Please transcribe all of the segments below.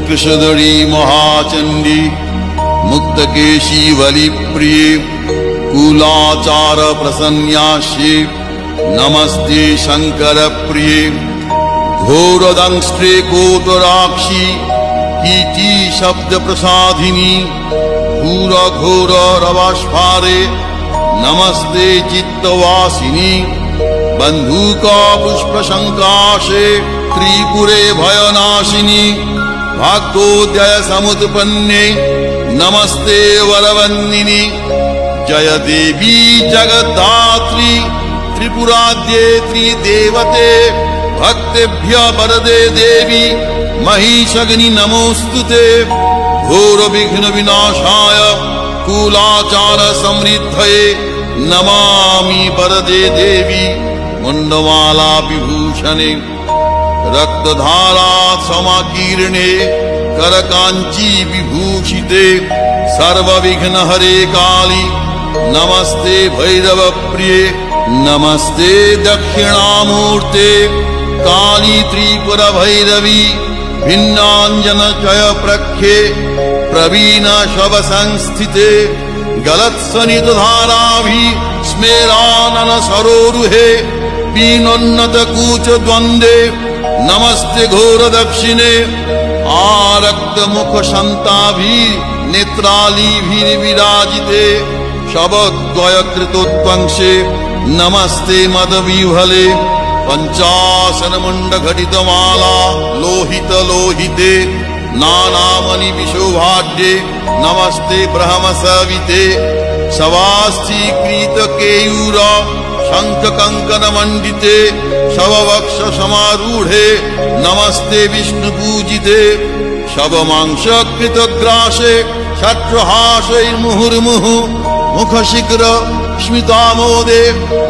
कृशधरी महाचंडी मुक्तकेशी वलिप्रिये कुलाचार प्रसन्यास्ये नमस्ते शंकर प्रिये घोरदंष्ट्रे कोटराक्षी कीटी शब्द प्रसादिनी घोर घोर रवास्फारे नमस्ते चित्तवासिनी बंधुका पुष्प शंकाशे त्रिपुरे भयनाशिनी भाग्योदय समुत्पन्ने नमस्ते वरवन्दिनी जय देवी जगद्धात्री त्रिपुराद्ये त्रिदेवते भक्तेभ्य वरदे देवी महिषग्नि नमोस्तुते घोर विघ्न विनाशाय कुलाचार समृद्धये नमामि वरदे देवी मुंडमाला विभूषणे रक्तधारा समाकीर्णे करकांची विभूषिते सर्वविघ्न हरे काली नमस्ते भैरव प्रिये नमस्ते दक्षिणामूर्ते काली त्रिपुर भैरवी भिन्नांजन चय प्रख्ये प्रवीण शव संस्थिते गलत्सनित धाराभि स्मेरानन सरोरुहे पीनोन्नत कूच द्वंद्वे नमस्ते घोर दक्षिणे आरक्त मुख शंताभि नेत्रालीभिर्विराजिते शवद्वय कृतोत्वंशे नमस्ते मदविह्वले पंचासन मुंड घटित माला लोहित लोहिते नानामणि विशोभाढ्ये नमस्ते ब्रह्म सविते शवास्थीकृत केयूर शंख कंकन मंडिते शववक्ष समारूढ़े नमस्ते विष्णु पूजिते शवमांस कृत ग्रासे शत्रुहासैर्मुहुर्मुहु मुख शीघ्र स्मितामोदे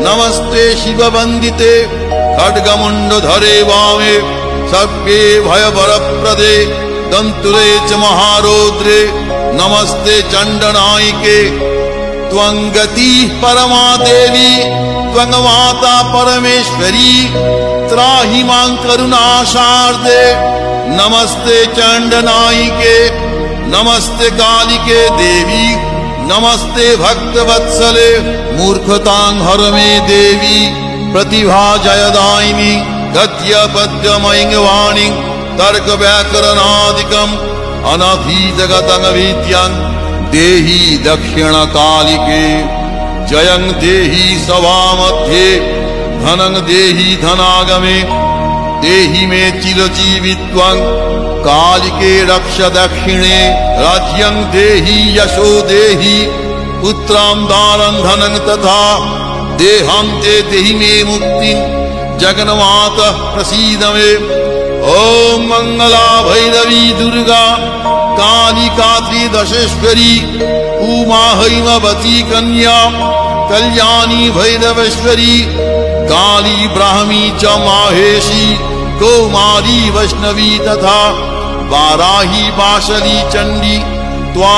नमस्ते शिव वंदिते खड्गमुंड धरे वामे सर्वे भय वरप्रदे दंतुरे च महारौद्रे नमस्ते चंडनायिके त्वंगति परमा देवी त्वंगमाता परमेश्वरी त्राहि मां करुणाशार्दे नमस्ते चंडनायिके नमस्ते कालिके देवी नमस्ते भक्तवत्सले मूर्खतां हर मे देवी प्रतिभा जयदायिनी गद्य पद्य मयिंगवाणी तर्क व्याकरणादिकम् अनधीतगतं विद्यां देहि दक्षिण कालिके जयं देहि सभामध्ये धनं देहि धनागमे देहि मे चिरजीवित्वं कालिके रक्ष दक्षिणे राज्यं देहि यशो देहि पुत्रां दानं धनं तथा देहान्ते देहि मे मुक्तिं जगन्मातः प्रसीद मे ओम मंगला भैरवी दुर्गा कालिका त्रिदशेश्वरी उमा हैमवती कन्या कल्याणी भैरवेश्वरी काली ब्राह्मी च माहेशी कौमारी वैष्णवी तथा वाराही बाशली चंडी त्वा